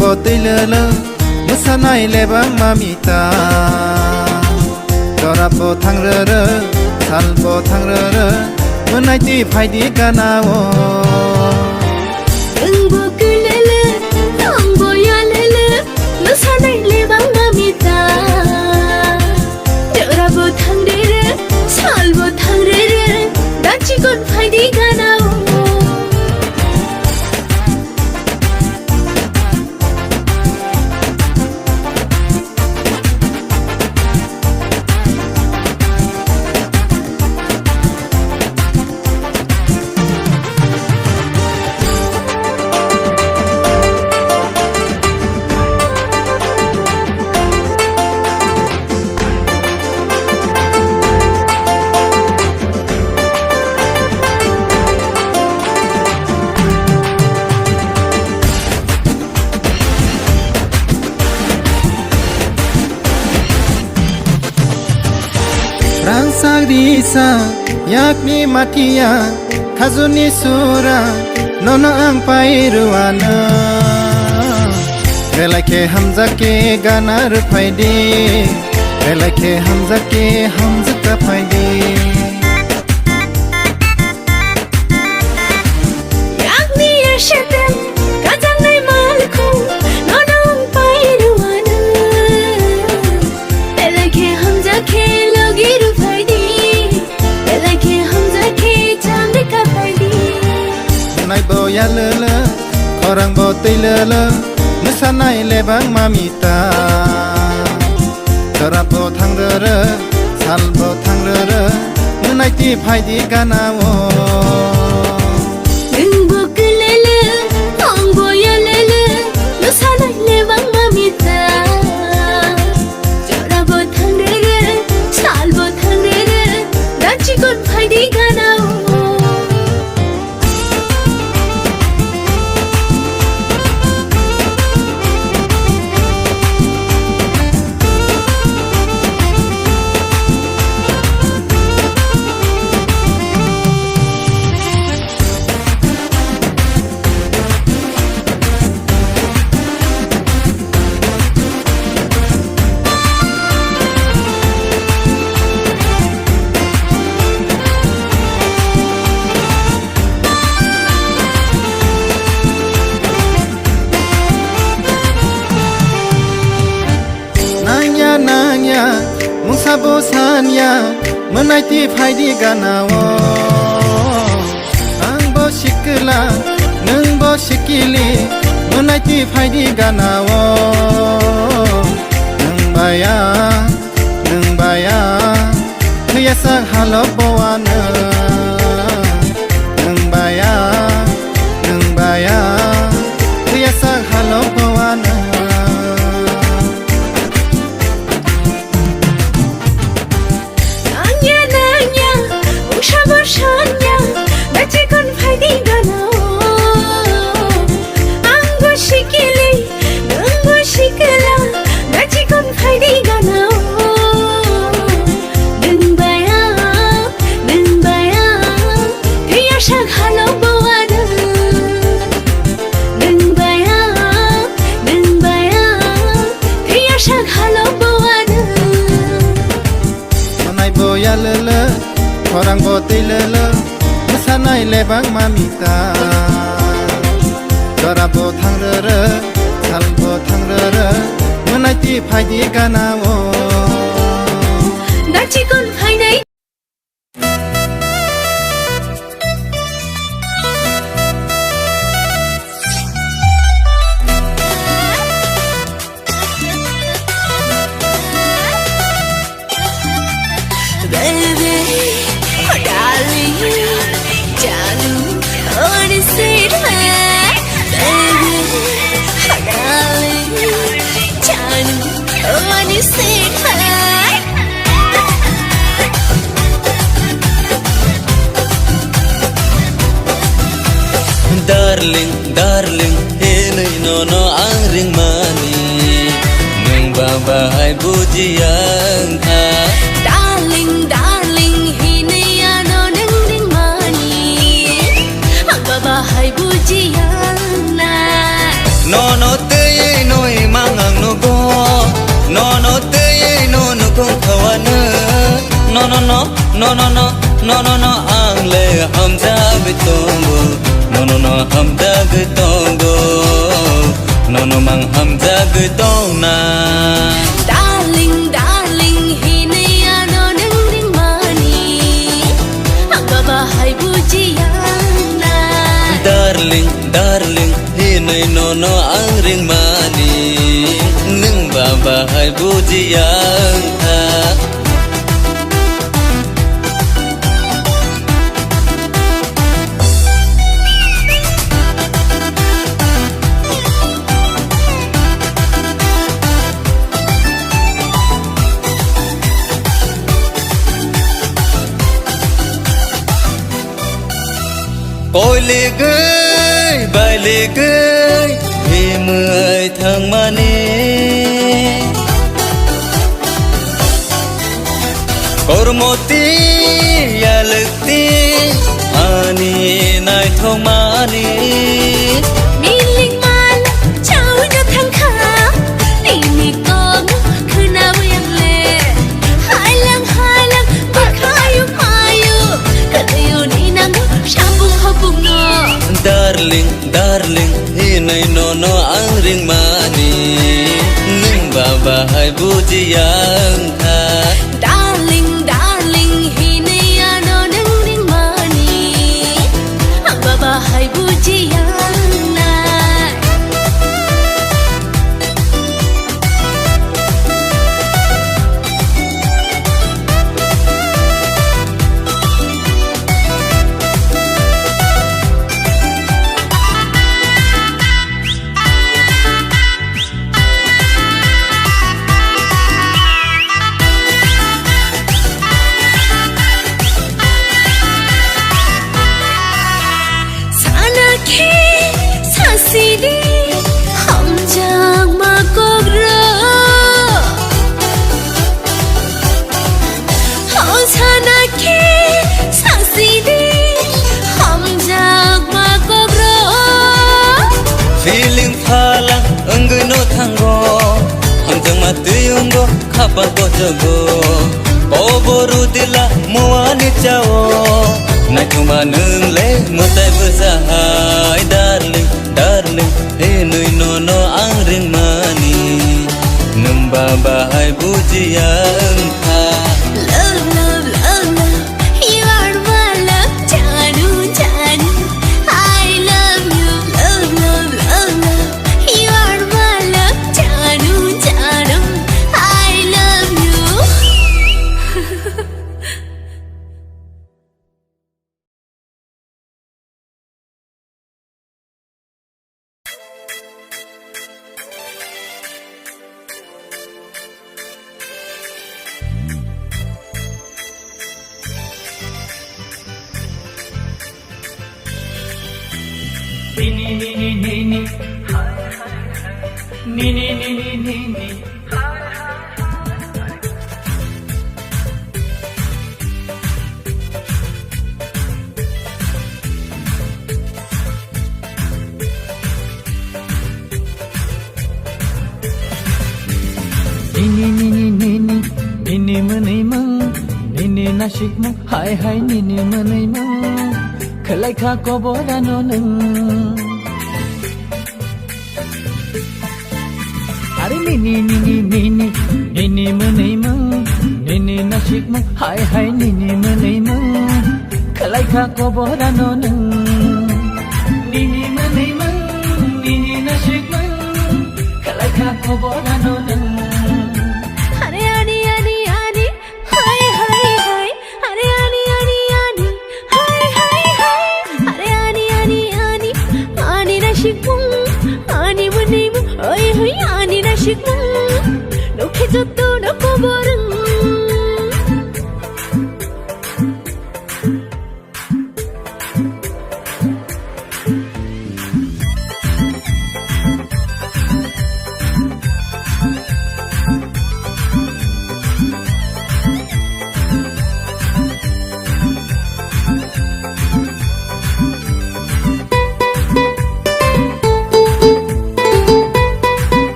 botilele musanai lebang mamita Dorabo thangrere salbo thangrere menaiti phaidi ganawo Engbo kulele angbo yalele musanai lebang mamita Dorabo thangrere salbo thangrere dachi kon phaidi ganawo Rangsagdisa yakni matia khazuni sura nono ang pairuana Relake hamza ke ganar phaidi Relake hamza ke hamza ka phaidi Yakni yashatam kazangai malko nono ang pairuana Relake hamza ke logiru Nai boya lele, orang botai lele, musanai lebang mamita. Dorabo thangrere, salbo thangrere, menai ti phaidi ganawo. Engbo kulele, angbo yalele, musanai lebang mamita. Dorabo thangrere, salbo thangrere, dachi kon phaidi ganawo. Nanya musabo sanya menai ti phaidi ganawo ang bo shikla nang bo shikili menai ti phaidi ganawo nang baya khaya sang halo bowana nang baya khaya sang halo bowana Shanya, dachi kon phaidi ganawo. Angbo shikili, angbo shikla, dachi kon phaidi ganawo. Deng baya, kaya shag halo bawana. Deng baya, kaya shag halo bawana. Manai boya lele. Orang botai lele, musanai lebang mamita. Dorabo thangrere, salbo thangrere, menai ti phaidi ganawo. Dachi kon phaidai. Darling, henai nono ang ring mani, nung babay bujiyang ha. Darling, henai ano nang ring mani, ang babahay bujiyang na. Nono te no no no no no no no no no angle hamjabe tongo no no no hamjabe tongo no no mang hamjabe tongna Darling darling hinaya no nang ring mani ang babahay bujiyana Darling darling hinay no no ang ring mani nang babahay bujiyana Ôi lê gơi, bài lê gơi, thì mười thằng mà nè. Cor một tí, ya lực tí, ani này thông mà nè. Miling man chao cho thằng khá ini con cứ nào yang le hai lang bạc hayu kayu ni nang sambung hubung no Darling darling hinay no no ang ring mani ning babahay bujiyang ka Darling darling hinaya no nang ring mani ang babahay bujiyana Feeling phalang enggai no thango hamjang ma tuyungo khapa ko jago oboru dila muani chao na thuma nung le mutai besahai darling darling enui no no ang ring mani numba bahai bujiyang tha Love love love love you are my love janu janu I love you love love love love you are my love janu janu I love you Nini menai mang, nini nasik mang, hai hai nini menai mang, kelai kha ko boda no neng. Are nini menai mang, nini nasik mang, hai hai nini menai mang, kelai kha ko boda no neng. Nini menai mang, nini nasik mang, kelai kha ko boda no neng. Jatuh nak bareng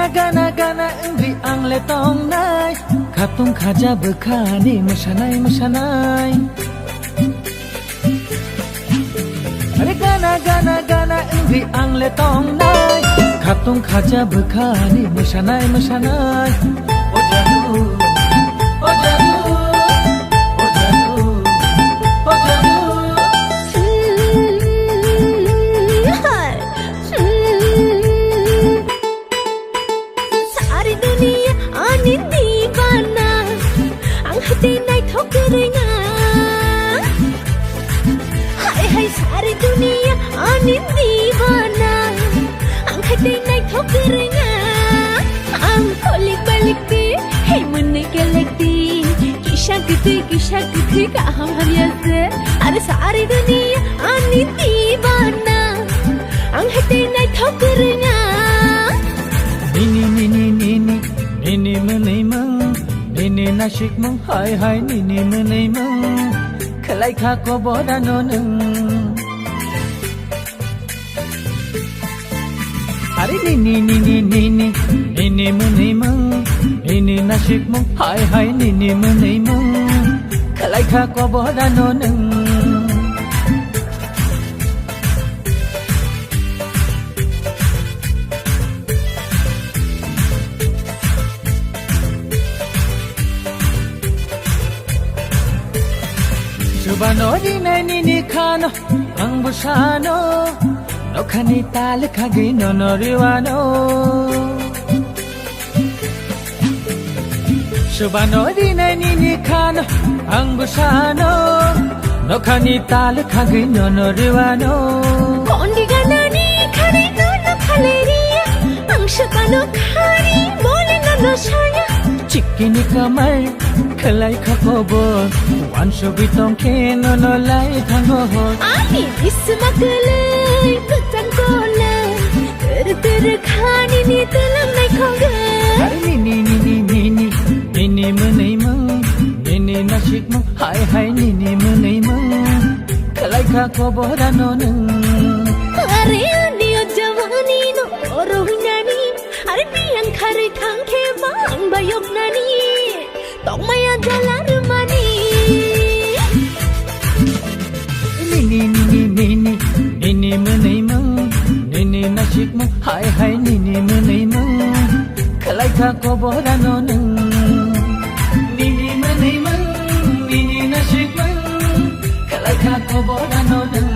gana gana engri ang letong nai खातुं खाजा बोखानि मोसानाय मोसानाय आरे गाना गाना गाना ओंख्रि आंले तंनाय खातुं खाजा बोखानि मोसानाय मोसानाय ओ जादु ओ जादु ओ जादु ओ जादु सारी दुनिया आनी दीवाना आं हते नाय ठोकरेङा हाय हाय सारी दुनिया आनी दीवाना आं हते नाय ठोकरेङा आं खलिक बालिकति हे मोननै गेलेक्ति किसा गथै गाहाम हारियासे आरो सारी दुनिया आनी दीवाना आं हते नाय ठोकरेङा Nini nini nini nini menei meng nini nasik meng hai hai nini menei meng kelai kha ko bodano neng Ari nini nini nini nini menei meng nini nasik meng hai hai nini menei meng kelai kha ko bodano neng Subano di nini kano ang busano no kanita lekagi no noriwano Subano di nini kano ang busano no kanita lekagi no noriwano Kondi ganani kari no no kaleria ang subano kari mole no no saya Chikini kamar kelai kakobo wan subitong keno no lai thango ho Ani isma kelai tutang kolai ter khani ni telam nai khonga Ari nini nini nini nini menei meng nini nasik meng hai hai nini menei meng kelai kakobo dano neng Are ani o jawani no orohingani are biang khari thang khe bang bayok nani tong maya jalar mani Nini nini nini nini menei meng nini nasik meng hai hai nini menei meng kelai kakobo dano neng Nini menei meng nini nasik meng kelai kakobo dano neng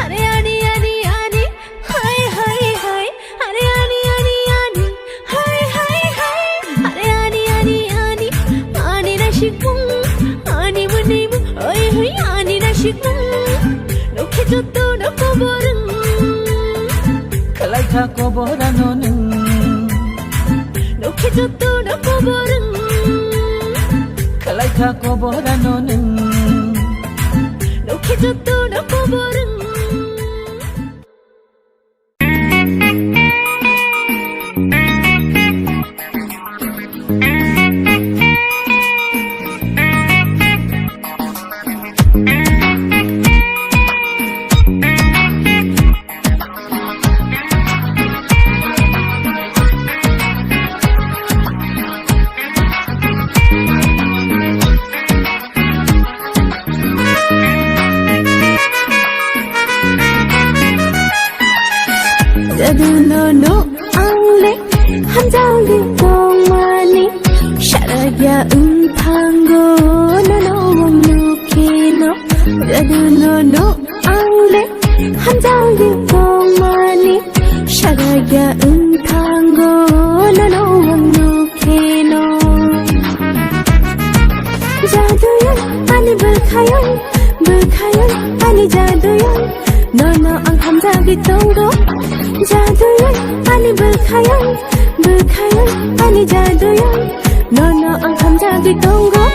Are ani ani ani hai hai hai Are ani ani ani hai hai hai Are ani ani ani ani nashikung ani munemu oi hoi ani nashikung no khejoto no koborung kelai kakobo dano neng no khejoto no koborung kelai kakobo dano neng no khejoto no koborung Jadu no no angle hamjali tongmani sharagya untango no no no kino Jadu no no angle hamjali tongmani sharagya untango no no no kino Jaduyan ani berkhayal ani jaduyan no no ang hamjali tongo Jaduyan ani berkhayal ani jaduyan no no ang hamjali tongo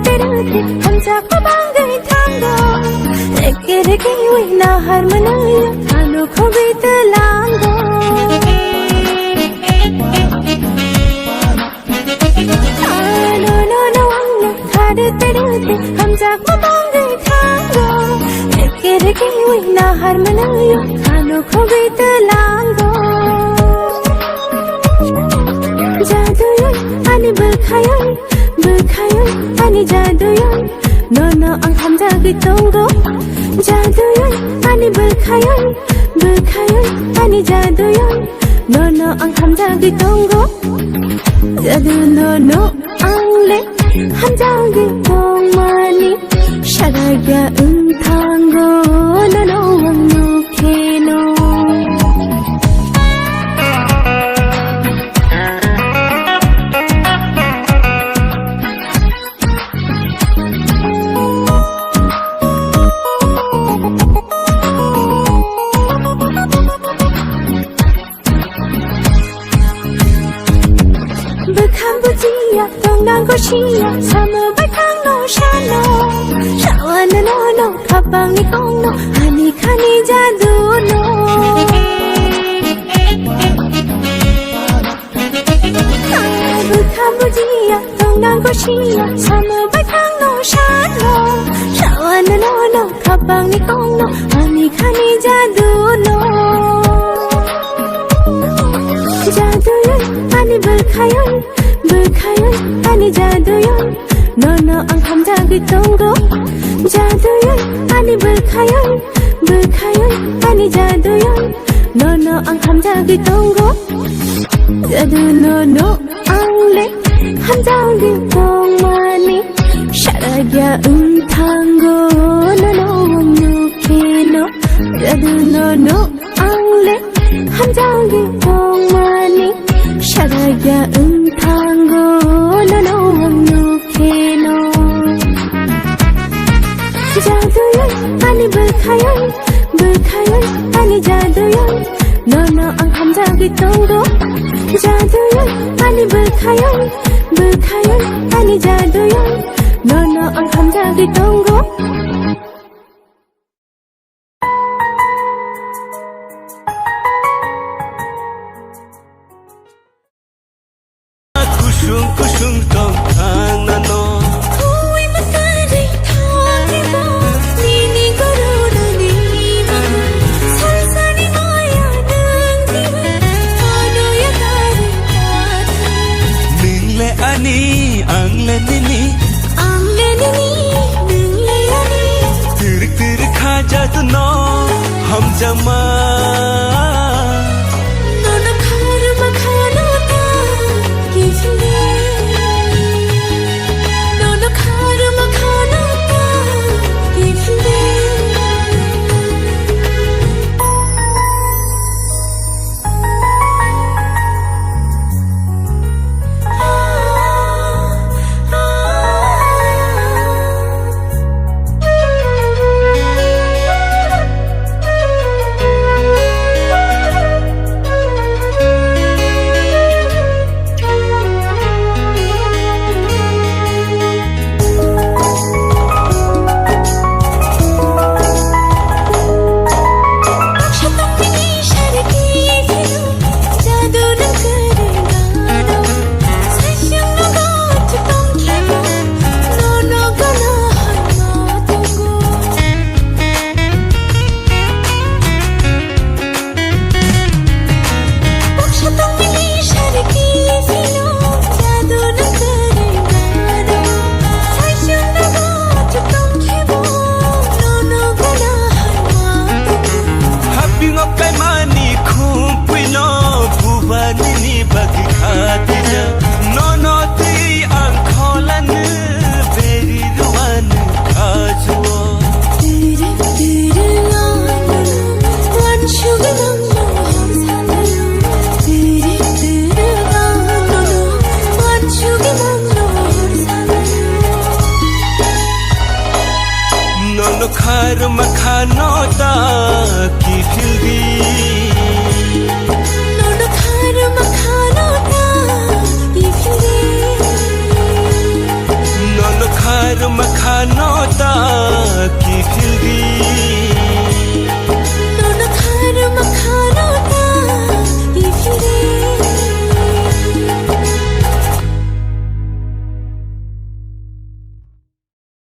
terute hamza ko bangai thango ek reke wina har manai anu khobit lango jaduyan nono ang hamjagui tongo jaduyan ani berkhayan ani jaduyan nono ang hamjagui tongo jadu nono angle hamjagui tongmani sharagya untango nono ang nukheno Bujiya tongnang ko siya samubay kang no shano shawan no no kapang ni kong no hani khani jadu no bujiya tongnang ko siya samubay kang no shano shawan no no kapang ni kong no hani khani jadu no jadu ani berkhayan ani jaduyan nono ang hamjagui tongo jaduyan ani berkhayan ani jaduyan nono ang hamjagui tongo jadu nono angle hamjagui tongmani sharagya untango nono ang nukheno jadu nono angle hamjagui tongmani sharagya untango nono ang nukheno jaduyan ani berkhayan ani jaduyan nono ang hamjagui tongo jaduyan ani berkhayan ani jaduyan nono ang hamjagui tongo kusung kusung tong anano Hui matari thani ba nini guru nani ba salsani maya nang diwa ano ya kari ningle ani angle nini ningle ani tir tir kha jat no hum jama nono khar makhano ta kifle nono khar makhano ta kifle nono khar makhano ta ki thildi